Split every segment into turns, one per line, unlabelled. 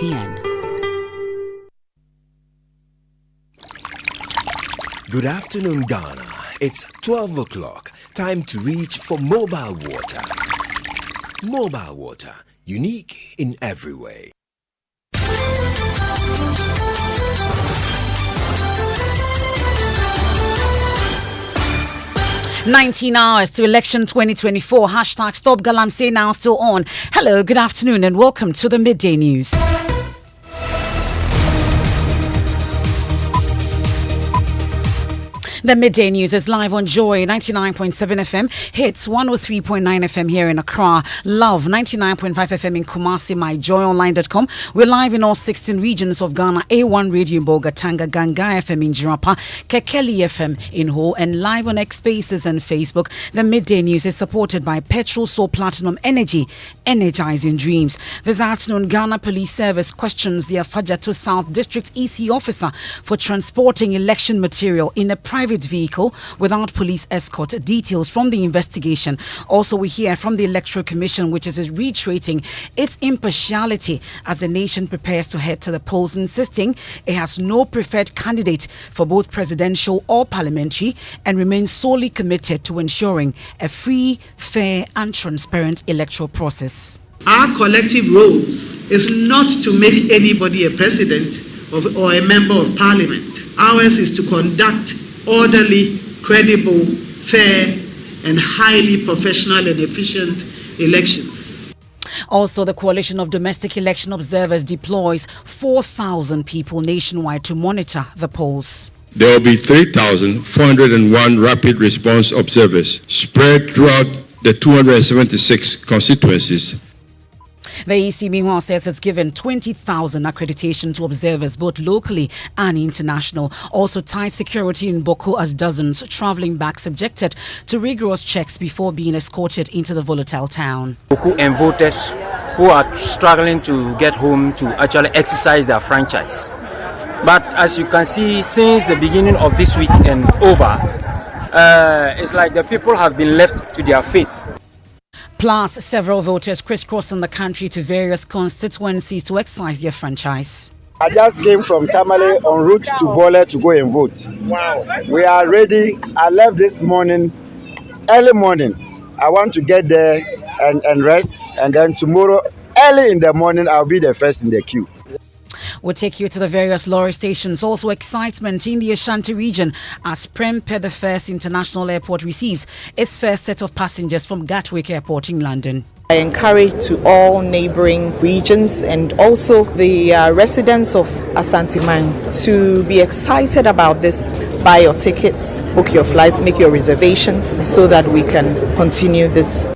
KTN.
Good afternoon, Ghana. It's 12 o'clock. Time to reach for mobile water. Mobile water, unique in every way.
19 hours to election 2024. Hashtag Stop Galamsey now still on. Hello, good afternoon and welcome to the Midday News. The Midday News is live on Joy 99.7 FM, Hits 103.9 FM here in Accra, Love 99.5 FM in Kumasi, myjoyonline.com. We're live in all 16 regions of Ghana, A1 Radio in Bogatanga, Ganga FM in Jirapa, Kekeli FM in Ho, and live on X Spaces and Facebook. The Midday News is supported by Petrol Soul Platinum Energy, energizing dreams. This afternoon, Ghana Police Service questions the Afajato South District EC officer for transporting election material in a private vehicle without police escort. Details from the investigation. Also, we hear from the Electoral Commission, which is reiterating its impartiality as the nation prepares to head to the polls, insisting it has no preferred candidate for both presidential or parliamentary and remains solely committed to ensuring a free, fair and transparent electoral process.
Our collective roles is not to make anybody a president or a member of parliament. Ours is to conduct orderly, credible, fair, and highly professional and efficient elections.
Also, the Coalition of Domestic Election Observers deploys 4,000 people nationwide to monitor the polls.
There will be 3,401 rapid response observers spread throughout the 276 constituencies.
The EC, meanwhile, says it's given 20,000 accreditation to observers, both locally and international. Also, tight security in Boko as dozens travelling back subjected to rigorous checks before being escorted into the volatile town.
Boko and voters who are struggling to get home to actually exercise their franchise. But as you can see, since the beginning of this week and over, it's like the people have been left to their fate.
Plus, several voters crisscrossing the country to various constituencies to exercise their franchise.
I just came from Tamale en route to Bole to go and vote. Wow. We are ready. I left this morning, early morning. I want to get there and rest. And then tomorrow, early in the morning, I'll be the first in the queue.
We'll take you to the various lorry stations. Also, excitement in the Ashanti region as Prempeh, the first international airport, receives its first set of passengers from Gatwick Airport in London.
I encourage to all neighboring regions and also the residents of Asanteman to be excited about this. Buy your tickets, book your flights, make your reservations so that we can continue this.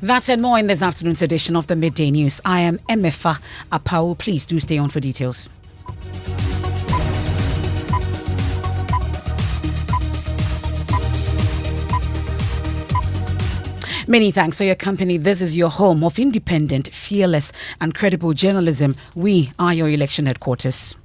That and more in this afternoon's edition of the Midday News. I am Emefa Apawu. Please do stay on for details. Many thanks for your company. This is your home of independent, fearless and credible journalism. We are your election headquarters.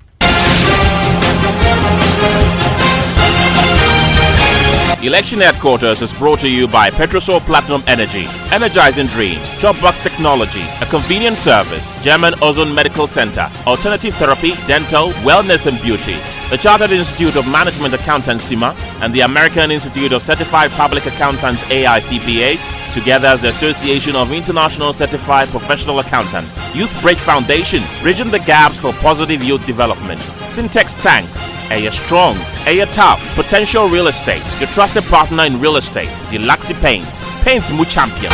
Election Headquarters is brought to you by Petrol Soul Platinum Energy, energizing dreams, Chopbox Technology, a convenient service, German Ozone Medical Center, alternative therapy, dental, wellness and beauty, the Chartered Institute of Management Accountants (CIMA) and the American Institute of Certified Public Accountants (AICPA), together as the Association of International Certified Professional Accountants. Youth Bridge Foundation, bridging the gaps for positive youth development. Syntex Tanks, Air Strong, Air Tough, Potential Real Estate, your trusted partner in real estate. Deluxe Paints Mu Champion.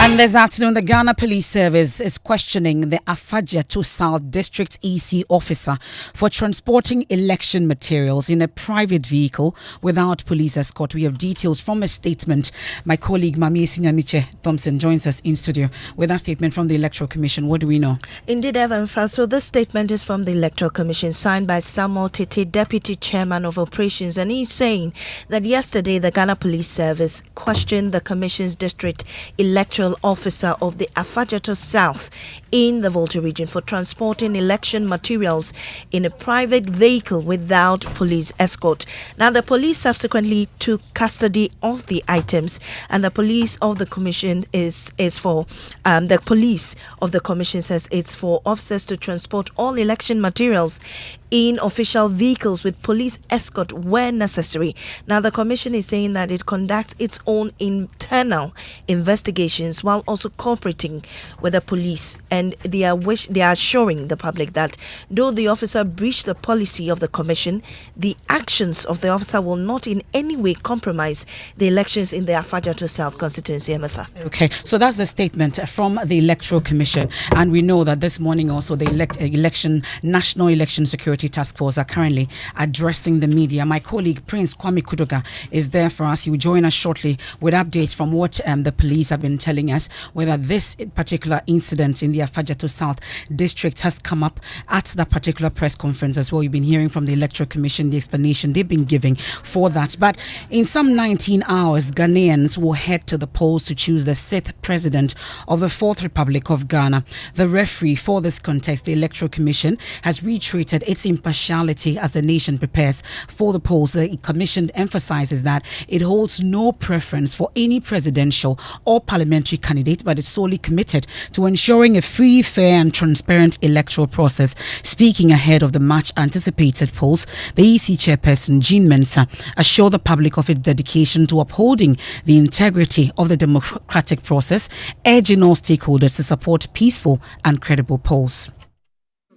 And this afternoon, the Ghana Police Service is questioning the Afajato South District EC officer for transporting election materials in a private vehicle without police escort. We have details from a statement. My colleague Mami Sinyamiche Thompson joins us in studio with a statement from the Electoral Commission. What do we know?
Indeed, Emefa. So this statement is from the Electoral Commission, signed by Samuel Tete, Deputy Chairman of Operations, and he's saying that yesterday the Ghana Police Service questioned the Commission's District Electoral Officer of the Afajato South in the Volta region for transporting election materials in a private vehicle without police escort. Now, the police subsequently took custody of the items, and the police of the commission says it's for officers to transport all election materials in official vehicles with police escort where necessary. Now, the commission is saying that it conducts its own internal investigations while also cooperating with the police, and they are assuring the public that though the officer breached the policy of the commission, the actions of the officer will not in any way compromise the elections in the Afadjato South constituency. Emefa.
Okay, so that's the statement from the Electoral Commission, and we know that this morning also the National Election Security Task Force are currently addressing the media. My colleague Prince Kwame Kudoga is there for us. He will join us shortly with updates from what the police have been telling us, whether this particular incident in the Afadjato South district has come up at that particular press conference as well. You've been hearing from the Electoral Commission the explanation they've been giving for that. But in some 19 hours, Ghanaians will head to the polls to choose the 6th president of the 4th Republic of Ghana. The referee for this contest, the Electoral Commission, has reiterated its impartiality as the nation prepares for the polls. The commission emphasizes that it holds no preference for any presidential or parliamentary candidate, but it's solely committed to ensuring a free, fair and transparent electoral process. Speaking ahead of the much anticipated polls, the EC chairperson Jean Mensah assured the public of its dedication to upholding the integrity of the democratic process, urging all stakeholders to support peaceful and credible polls.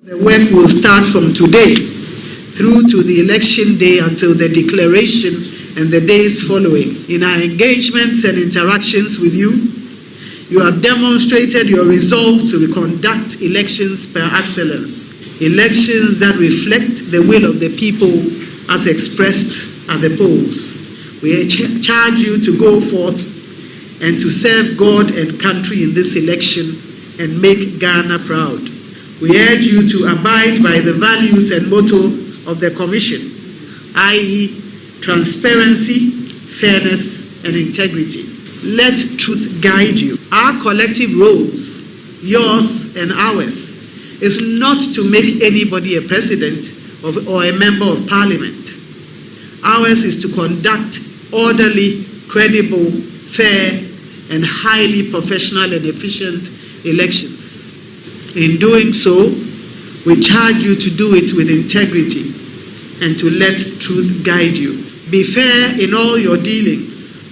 The work will start from today through to the election day until the declaration and the days following. In our engagements and interactions with you, you have demonstrated your resolve to conduct elections per excellence, elections that reflect the will of the people as expressed at the polls. We charge you to go forth and to serve God and country in this election and make Ghana proud. We urge you to abide by the values and motto of the Commission, i.e. transparency, fairness, and integrity. Let truth guide you. Our collective roles, yours and ours, is not to make anybody a president or a member of parliament. Ours is to conduct orderly, credible, fair, and highly professional and efficient elections. In doing so, we charge you to do it with integrity and to let truth guide you. Be fair in all your dealings.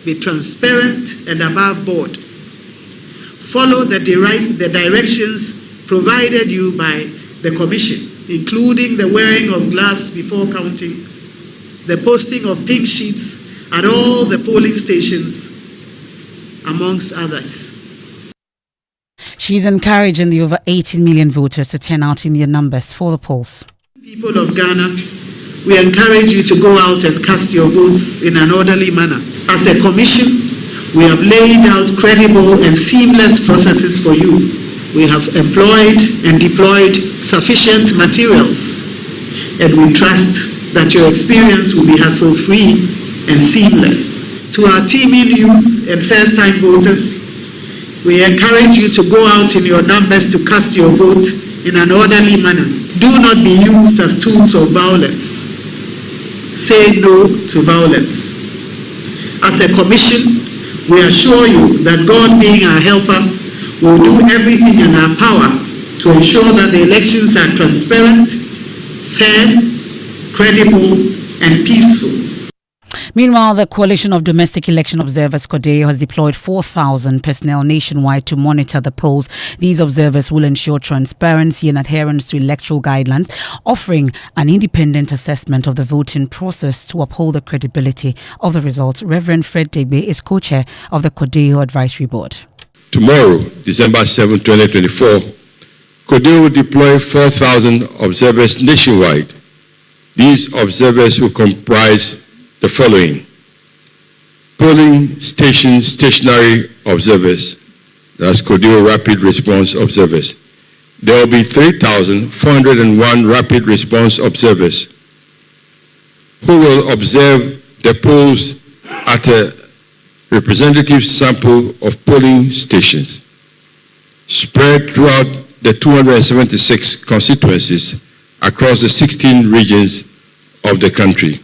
Be transparent and above board. Follow the directions provided you by the Commission, including the wearing of gloves before counting, the posting of pink sheets at all the polling stations, amongst others.
She's encouraging the over 18 million voters to turn out in their numbers for the polls.
People of Ghana, we encourage you to go out and cast your votes in an orderly manner. As a commission, we have laid out credible and seamless processes for you. We have employed and deployed sufficient materials, and we trust that your experience will be hassle-free and seamless. To our teeming youth and first-time voters, we encourage you to go out in your numbers to cast your vote in an orderly manner. Do not be used as tools of violence. Say no to violence. As a commission, we assure you that God, being our helper, will do everything in our power to ensure that the elections are transparent, fair, credible, and peaceful.
Meanwhile, the Coalition of Domestic Election Observers, CODEO, has deployed 4,000 personnel nationwide to monitor the polls. These observers will ensure transparency and adherence to electoral guidelines, offering an independent assessment of the voting process to uphold the credibility of the results. Reverend Fred Degbe is co-chair of the CODEO Advisory Board.
Tomorrow, December 7, 2024, CODEO will deploy 4,000 observers nationwide. These observers will comprise the following: polling station stationary observers, that's CODEO rapid response observers. There will be 3,401 rapid response observers who will observe the polls at a representative sample of polling stations. spread throughout the 276 constituencies across the 16 regions of the country.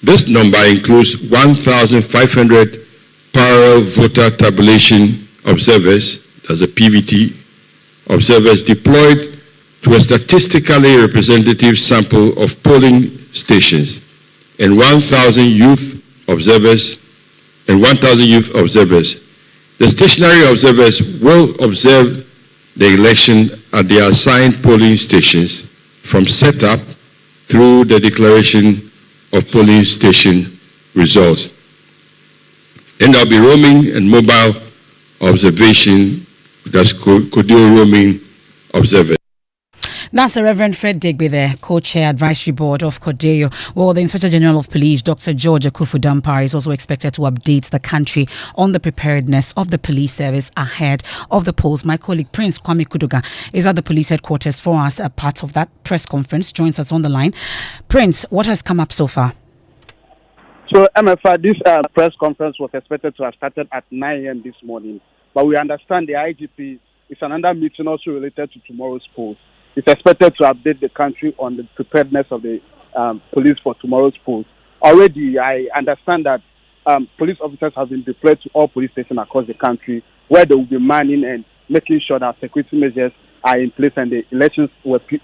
This number includes 1,500 parallel voter tabulation observers, that's a PVT, observers deployed to a statistically representative sample of polling stations, and 1,000 youth observers. The stationary observers will observe the election at the assigned polling stations from setup through the declaration of polling station results. And there'll be roaming and mobile observation, that's Kodio roaming observers.
That's the Reverend Fred Digby there, co-chair advisory board of Kodeo. Well, the Inspector General of Police, Dr. George Akufu-Dampare, is also expected to update the country on the preparedness of the police service ahead of the polls. My colleague Prince Kwame Kuduga is at the police headquarters for us, a part of that press conference, joins us on the line. Prince, what has come up so far?
So, Emefa, this press conference was expected to have started at 9 a.m. this morning, but we understand the IGP is another meeting also related to tomorrow's polls. It's expected to update the country on the preparedness of the police for tomorrow's polls. Already, I understand that police officers have been deployed to all police stations across the country, where they will be manning and making sure that security measures are in place and the elections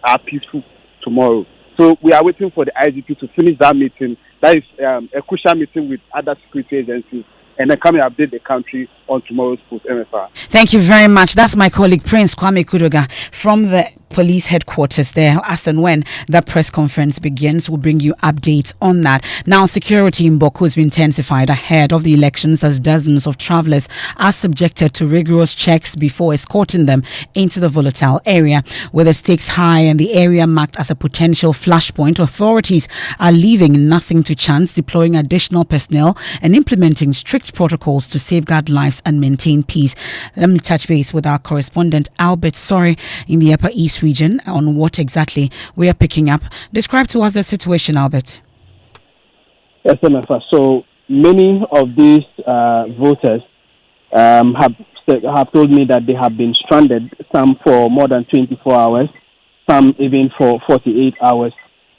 are peaceful tomorrow. So we are waiting for the IGP to finish that meeting. That is a crucial meeting with other security agencies, and then come and update the country on tomorrow's polls. Emefa.
Thank you very much. That's my colleague Prince Kwame Kuduga from the police headquarters there. As and when that press conference begins, we'll bring you updates on that. Now, security in Boko has been intensified ahead of the elections as dozens of travelers are subjected to rigorous checks before escorting them into the volatile area. With the stakes high and the area marked as a potential flashpoint, authorities are leaving nothing to chance, deploying additional personnel and implementing strict protocols to safeguard lives and maintain peace. Let me touch base with our correspondent Albert Sorry in the Upper East region on what exactly we are picking up. Describe to us the situation, Albert.
Yes, Emefa. So many of these voters have told me that they have been stranded, some for more than 24 hours, some even for 48 hours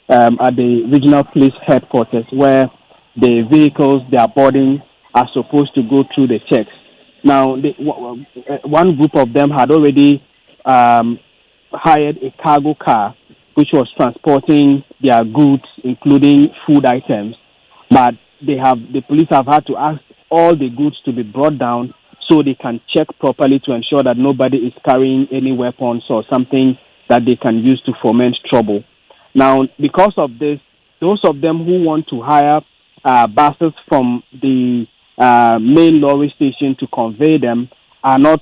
at the regional police headquarters, where the vehicles they are boarding are supposed to go through the checks. Now, one group of them had already hired a cargo car which was transporting their goods, including food items. But the police have had to ask all the goods to be brought down so they can check properly to ensure that nobody is carrying any weapons or something that they can use to foment trouble. Now, because of this, those of them who want to hire buses from the main lorry station to convey them are not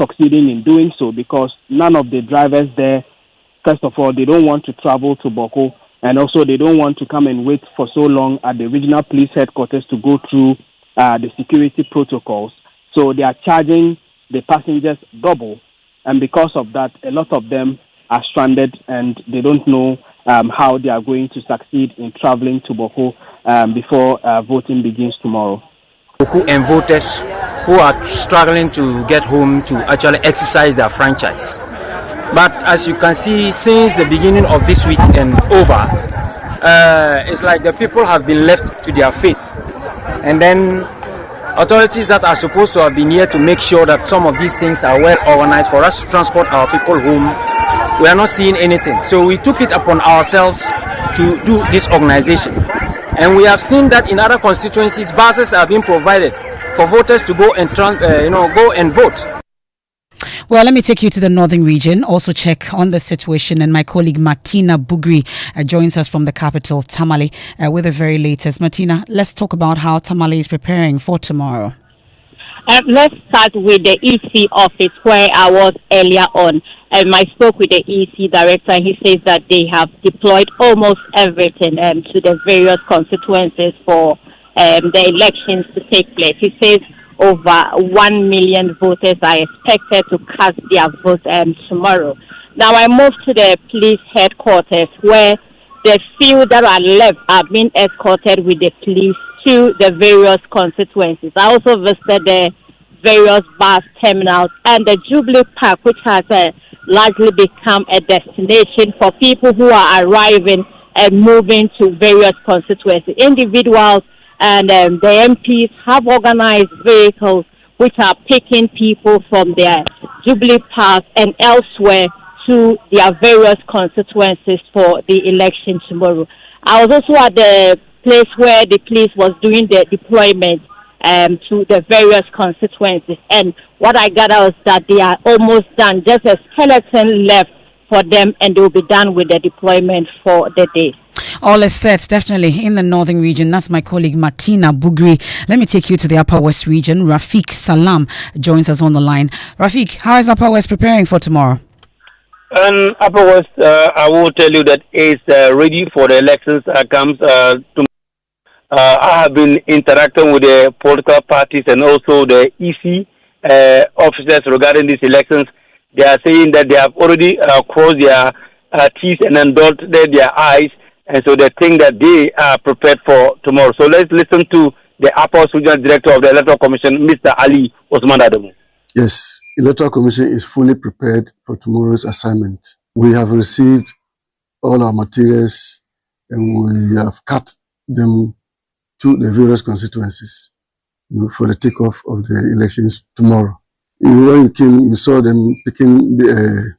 succeeding in doing so, because none of the drivers there, first of all, they don't want to travel to Boko, and also they don't want to come and wait for so long at the regional police headquarters to go through the security protocols. So they are charging the passengers double, and because of that, a lot of them are stranded and they don't know how they are going to succeed in traveling to Boko before voting begins tomorrow.
Boko and voters who are struggling to get home to actually exercise their franchise. But as you can see, since the beginning of this week and over, it's like the people have been left to their fate. And then authorities that are supposed to have been here to make sure that some of these things are well organized for us to transport our people home, we are not seeing anything. So we took it upon ourselves to do this organization. And we have seen that in other constituencies, buses are being provided for voters to go and go and vote.
Well, let me take you to the northern region, also check on the situation. And my colleague Martina Bugri joins us from the capital, Tamale, with the very latest. Martina, let's talk about how Tamale is preparing for tomorrow.
Let's start with the EC office where I was earlier on. I spoke with the EC director, and he says that they have deployed almost everything to the various constituencies for the elections to take place. He says over 1 million voters are expected to cast their vote tomorrow. Now I move to the police headquarters, where the few that are left are being escorted with the police to the various constituencies. I also visited the various bus terminals, and the Jubilee Park, which has largely become a destination for people who are arriving and moving to various constituencies. Individuals and the MPs have organized vehicles which are picking people from their Jubilee Park and elsewhere to their various constituencies for the election tomorrow. I was also at the place where the police was doing the deployment to the various constituencies, and what I gather was that they are almost done, just a skeleton left for them, and they will be done with the deployment for the day.
All is set, definitely, in the northern region. That's my colleague Martina Bugri. Let me take you to the Upper West region. Rafiq Salam joins us on the line. Rafiq, how is Upper West preparing for tomorrow?
Upper West, I will tell you that it's ready for the elections comes tomorrow. I have been interacting with the political parties and also the EC officers regarding these elections. They are saying that they have already crossed their T's and then dotted their I's, and so they think that they are prepared for tomorrow. So let's listen to the Upper West Regional Director of the Electoral Commission, Mr. Ali Osman Adamu.
Yes, Electoral Commission is fully prepared for tomorrow's assignment. We have received all our materials and we have cut them to the various constituencies, for the takeoff of the elections tomorrow. When you came, you saw them picking the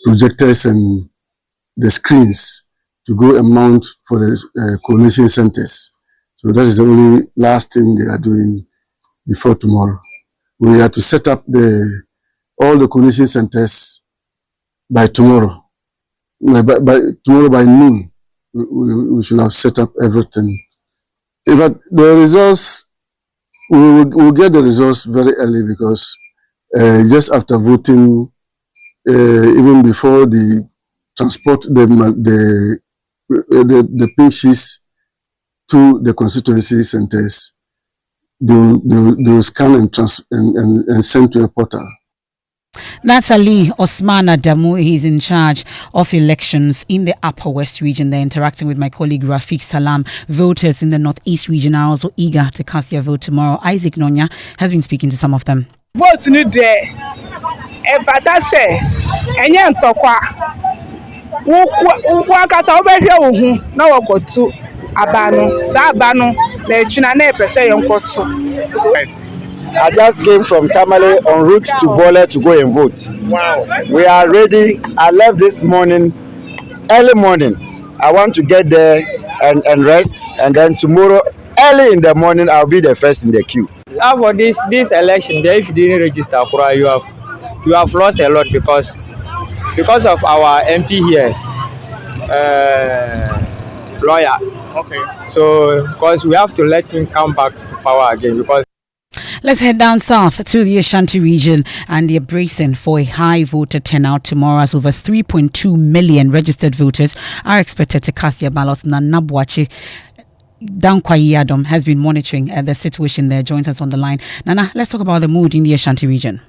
projectors and the screens to go and mount for the coalition centers. So that is the only last thing they are doing before tomorrow. We have to set up all the coalition centers by tomorrow. By tomorrow by noon. We should have set up everything. But the results, we will get the results very early because just after voting, even before the transport the pink sheets to the constituency centers, they will scan and send to a portal.
That's Ali Osman Adamu. He's in charge of elections in the Upper West region. They're interacting with my colleague Rafiq Salam. Voters in the Northeast region are also eager to cast their vote tomorrow. Isaac Nonya has been speaking to some of them.
Vote today. Efatase enye ntokwa. Ukwa obehwe ohu na wokotu abanu sa abanu na echina na epese yonkotu.
I just came from Tamale en route to Bole to go and vote. Wow. We are ready. I left this morning, early morning. I want to get there and rest, and then tomorrow, early in the morning, I'll be the first in the queue.
For this election, if you didn't register, you have lost a lot because of our MP here, lawyer. Okay. So, because we have to let him come back to power again because.
Let's head down south to the Ashanti region, and they're bracing for a high voter turnout tomorrow as over 3.2 million registered voters are expected to cast their ballots. Nana Bwachi Dankwayi Adam has been monitoring the situation there. Joins us on the line. Nana, let's talk about the mood in the Ashanti region.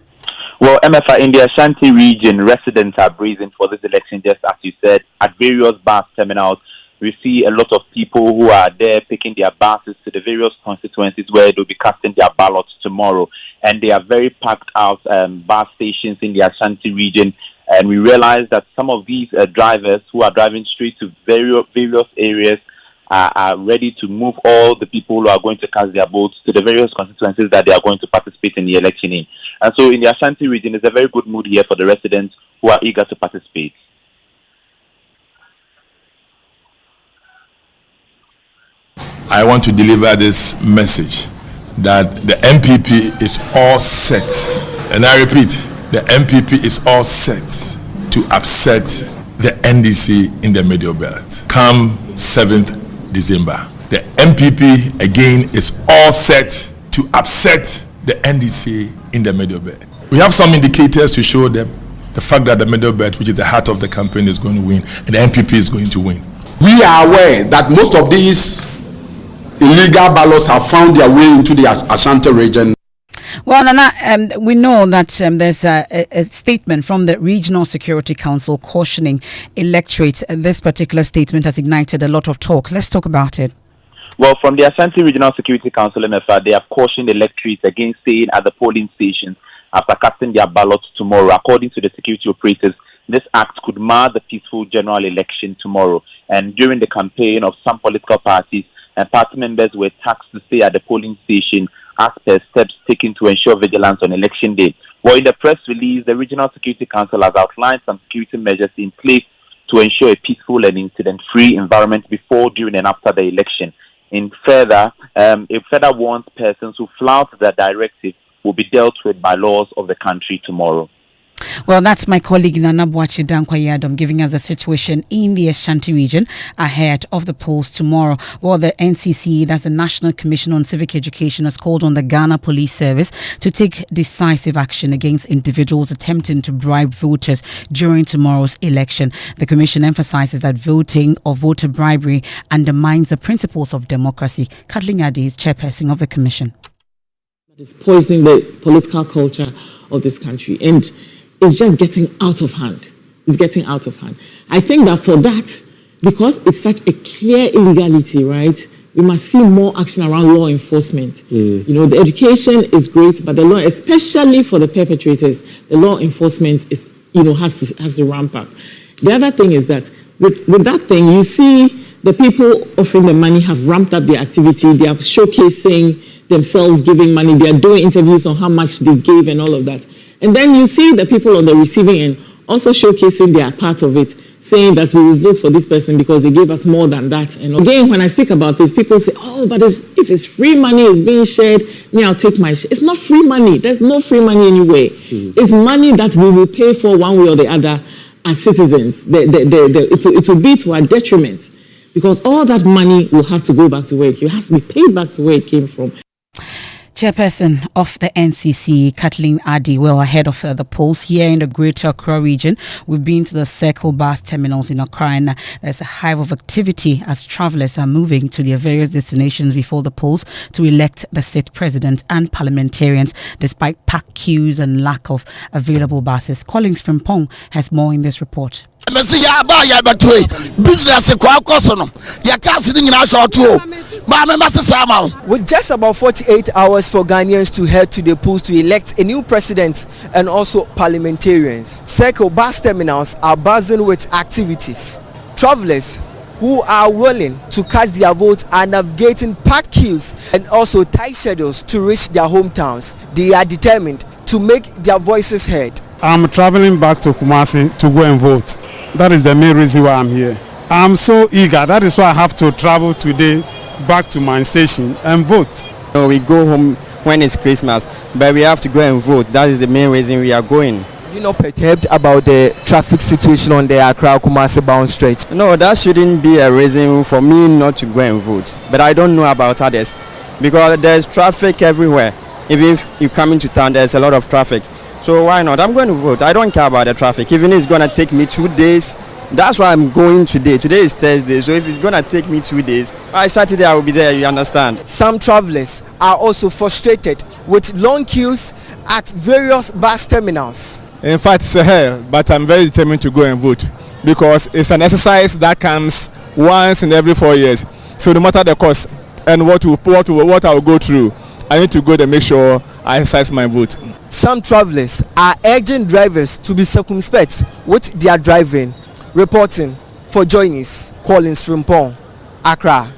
Well, Emefa, in the Ashanti region, residents are bracing for this election, just as you said, at various bus terminals. We see a lot of people who are there picking their buses to the various constituencies where they'll be casting their ballots tomorrow. And they are very packed out bus stations in the Ashanti region. And we realize that some of these drivers who are driving straight to various areas are ready to move all the people who are going to cast their votes to the various constituencies that they are going to participate in the election in. And so in the Ashanti region, there's a very good mood here for the residents who are eager to participate.
I want to deliver this message that the MPP is all set. And I repeat, the MPP is all set to upset the NDC in the Middle Belt come 7th December. The MPP again is all set to upset the NDC in the Middle Belt. We have some indicators to show them the fact that the Middle Belt, which is the heart of the campaign, is going to win and the MPP is going to win.
We are aware that most of these illegal ballots have found their way into the Ashanti region.
Well, Nana, we know that there's a statement from the Regional Security Council cautioning electorates. This particular statement has ignited a lot of talk. Let's talk about it.
Well, from the Ashanti Regional Security Council, Emefa, they have cautioned electors against staying at the polling stations after casting their ballots tomorrow. According to the security operators, this act could mar the peaceful general election tomorrow. And during the campaign of some political parties, and party members were tasked to stay at the polling station as per steps taken to ensure vigilance on election day. Well, in the press release, the Regional Security Council has outlined some security measures in place to ensure a peaceful and incident-free environment before, during, and after the election. It further warns persons who flout the directive will be dealt with by laws of the country tomorrow.
Well, that's my colleague Nana Bwachi Dankwayadom giving us the situation in the Ashanti region ahead of the polls tomorrow. Well, the NCC, that's the National Commission on Civic Education, has called on the Ghana Police Service to take decisive action against individuals attempting to bribe voters during tomorrow's election. The Commission emphasizes that voting or voter bribery undermines the principles of democracy. Kathleen Adi is chairperson of the Commission.
It's poisoning the political culture of this country, and it's just getting out of hand. It's getting out of hand. I think that for that, because it's such a clear illegality, right, we must see more action around law enforcement. You know, the education is great, but the law, especially for the perpetrators, the law enforcement is, has to ramp up. The other thing is that with that thing, you see the people offering the money have ramped up their activity. They are showcasing themselves giving money. They are doing interviews on how much they gave and all of that. And then you see the people on the receiving end also showcasing their part of it, saying that we will vote for this person because they gave us more than that. And again, when I speak about this, people say, oh, but if it's free money, it's being shared, me, I'll take my share. It's not free money. There's no free money anywhere. It's money that we will pay for one way or the other as citizens. It will be to our detriment because all that money will have to go back to where it has to be paid back to where it came from.
Chairperson of the NCC, Kathleen Adi, well ahead of the polls here in the Greater Accra region. We've been to the Circle bus terminals in Accra, and there's a hive of activity as travellers are moving to their various destinations before the polls to elect the state president and parliamentarians, despite packed queues and lack of available buses. Collins from Pong has more in this report.
With just about 48 hours for Ghanaians to head to the polls to elect a new president and also parliamentarians, Circle bus terminals are buzzing with activities. Travelers who are willing to cast their votes are navigating packed queues and also tight schedules to reach their hometowns. They are determined to make their voices heard.
I'm traveling back to Kumasi to go and vote. That is the main reason why I'm here. I'm so eager. That is why I have to travel today back to my station and vote.
We go home when it's Christmas, but we have to go and vote. That is the main reason we are going.
You're not perturbed about the traffic situation on the Accra-Kumasi bound stretch?
No, that shouldn't be a reason for me not to go and vote. But I don't know about others because there's traffic everywhere. Even if you come into town, there's a lot of traffic. So why not? I'm going to vote. I don't care about the traffic. Even if it's going to take me 2 days, that's why I'm going today. Today is Thursday, so if it's going to take me 2 days, by Saturday I will be there, you understand.
Some travelers are also frustrated with long queues at various bus terminals.
In fact, it's a hell, but I'm very determined to go and vote because it's an exercise that comes once in every 4 years. So no matter the cost and what I will go through, I need to go to make sure I exercise my vote.
Some travelers are urging drivers to be circumspect with their driving. Reporting for Joy News, Collins Frimpong, Accra.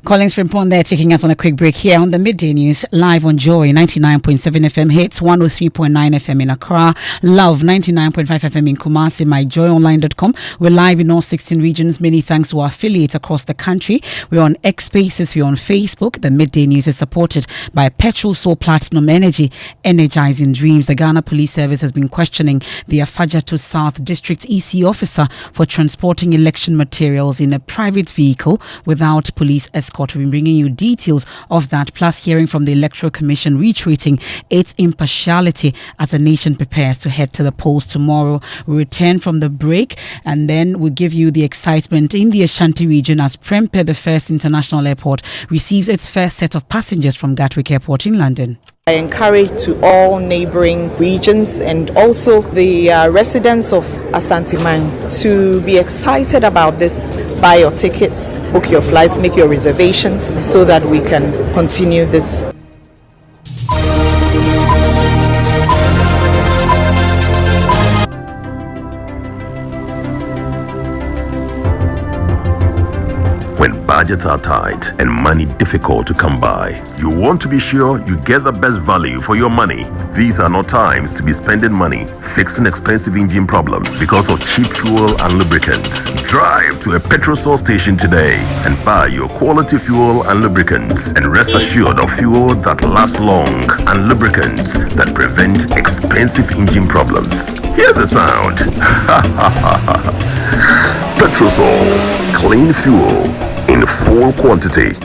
Collins Frimpong there taking us on a quick break here on the Midday News, live on Joy 99.7 FM, hits 103.9 FM in Accra, Love 99.5 FM in Kumasi, myjoyonline.com. We're live in all 16 regions. Many thanks to our affiliates across the country. We're on X Spaces, we're on Facebook. The Midday News is supported by Petrol Soul Platinum Energy, energizing dreams. The Ghana Police Service has been questioning the Afajato South District EC officer for transporting election materials in a private vehicle without police escort. We've been bringing you details of that, plus hearing from the Electoral Commission retreating its impartiality as the nation prepares to head to the polls tomorrow. We return from the break and then we'll give you the excitement in the Ashanti region as Prempeh, the first international airport, receives its first set of passengers from Gatwick Airport in London.
I encourage to all neighboring regions and also the residents of Asante to be excited about this. Buy your tickets, book your flights, make your reservations so that we can continue this.
When budgets are tight and money difficult to come by, you want to be sure you get the best value for your money. These are not times to be spending money fixing expensive engine problems because of cheap fuel and lubricants. Drive to a petrol source station today and buy your quality fuel and lubricants, and rest assured of fuel that lasts long and lubricants that prevent expensive engine problems. Hear the sound. Petrosol, clean fuel in full quantity.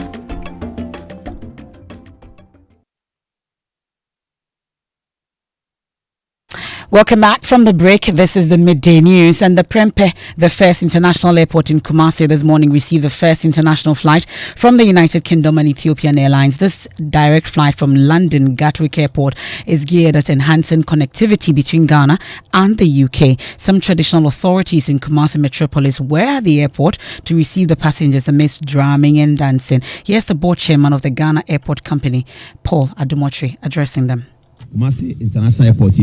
Welcome back from the break. This is the Midday News. And the Prempeh, the first international airport in Kumasi this morning, received the first international flight from the United Kingdom and Ethiopian Airlines. This direct flight from London Gatwick Airport is geared at enhancing connectivity between Ghana and the UK. Some traditional authorities in Kumasi Metropolis were at the airport to receive the passengers amidst drumming and dancing. Here's the board chairman of the Ghana Airport Company, Paul Adumotri, addressing them.
Kumasi International Airport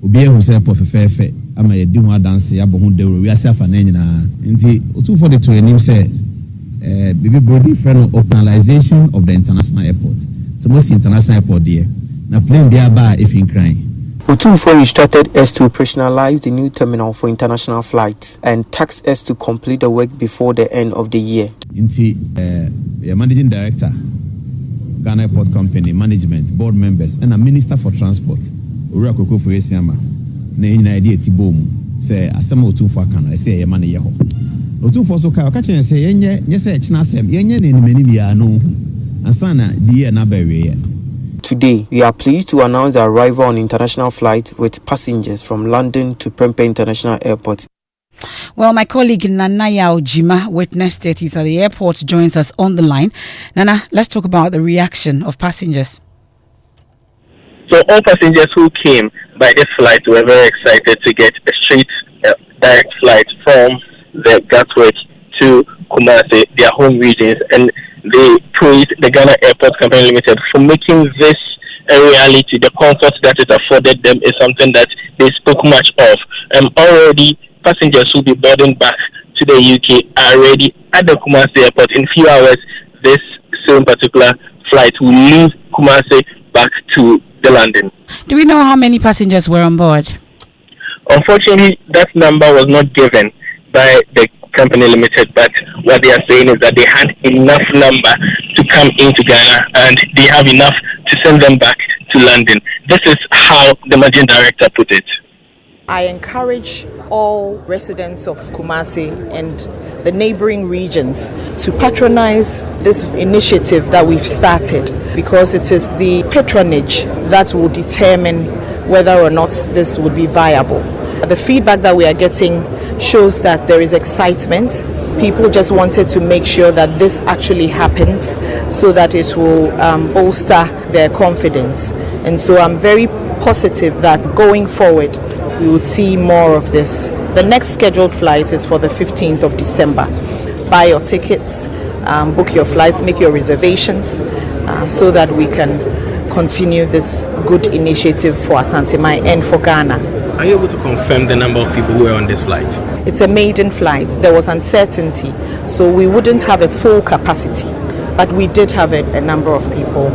obi ehu say airport fefefe ama ye di ho adanse abo ho dewo wi ase afa na nyina nti otu for the to enim says bibi brody friend operationalization of the international airport. So most international airport there na plane bia ba if in crying.
Otunfo instructed us to operationalize the new terminal for international flights and tasked us to complete the work before the end of the year.
Nti managing director Ghana Airport Company management board members and a minister for transport Ura Koko for Esiama na nyina idea ti bom say asem Otunfo aka no say yema ne ye ho Otunfo so ka chen say yenye say china asem yenye ne nimani bia no ansa na di ye na bawe.
Today, we are pleased to announce the arrival on international flight with passengers from London to Prempeh International Airport.
Well, my colleague Nanaya Ojima witnessed it. He's at the airport, joins us on the line. Nana, let's talk about the reaction of passengers.
So all passengers who came by this flight were very excited to get a straight direct flight from the Gatwick to Kumasi, their home regions, and they praised the Ghana Airport Company Limited for making this a reality. The comfort that it afforded them is something that they spoke much of. Already, passengers who will be boarding back to the UK are ready at the Kumasi Airport. In a few hours, this same particular flight will leave Kumasi back to the London.
Do we know how many passengers were on board?
Unfortunately, that number was not given by the company limited, but what they are saying is that they had enough number to come into Ghana and they have enough to send them back to London. This is how the managing director put it.
I encourage all residents of Kumasi and the neighboring regions to patronize this initiative that we've started, because it is the patronage that will determine whether or not this would be viable. The feedback that we are getting shows that there is excitement. People just wanted to make sure that this actually happens so that it will bolster their confidence. And so I'm very positive that going forward, we would see more of this. The next scheduled flight is for the 15th of December. Buy your tickets, book your flights, make your reservations so that we can continue this good initiative for Asante and for Ghana.
Are you able to confirm the number of people who were on this flight?
It's a maiden flight. There was uncertainty, so we wouldn't have a full capacity, but we did have a number of people.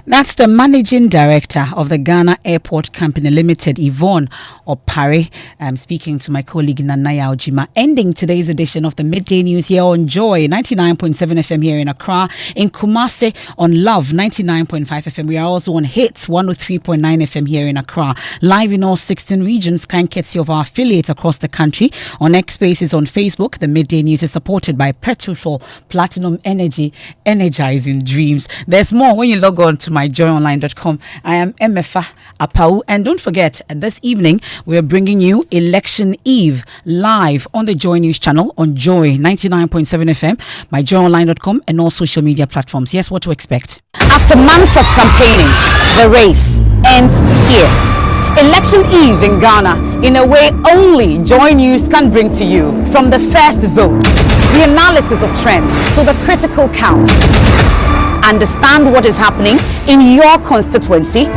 That's the managing director of the Ghana Airport Company Limited, Yvonne Opare. I'm speaking to my colleague Nanaya Ojima. Ending today's edition of the Midday News here on Joy 99.7 FM here in Accra, in Kumasi on Love 99.5 FM. We are also on Hits 103.9 FM here in Accra, live in all 16 regions, kind courtesy of our affiliates across the country. On X Spaces on Facebook, the Midday News is supported by Petrosol Platinum Energy, energizing dreams. There's more when you log on on to myjoyonline.com. I am Emefa Apawu, and don't forget, this evening we are bringing you Election Eve live on the Joy News channel on Joy 99.7 FM, myjoyonline.com, and all social media platforms. Yes, what to expect.
After months of campaigning, the race ends here. Election Eve in Ghana, in a way only Joy News can bring to you. From the first vote, the analysis of trends, to the critical count. Understand what is happening in your constituency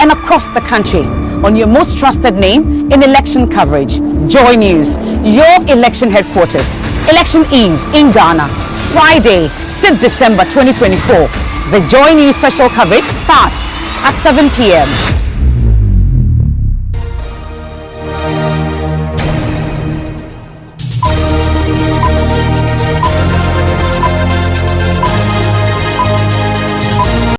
and across the country on your most trusted name in election coverage. Joy News, your election headquarters. Election Eve in Ghana, Friday, 6th December 2024. The Joy News special coverage starts at 7 p.m.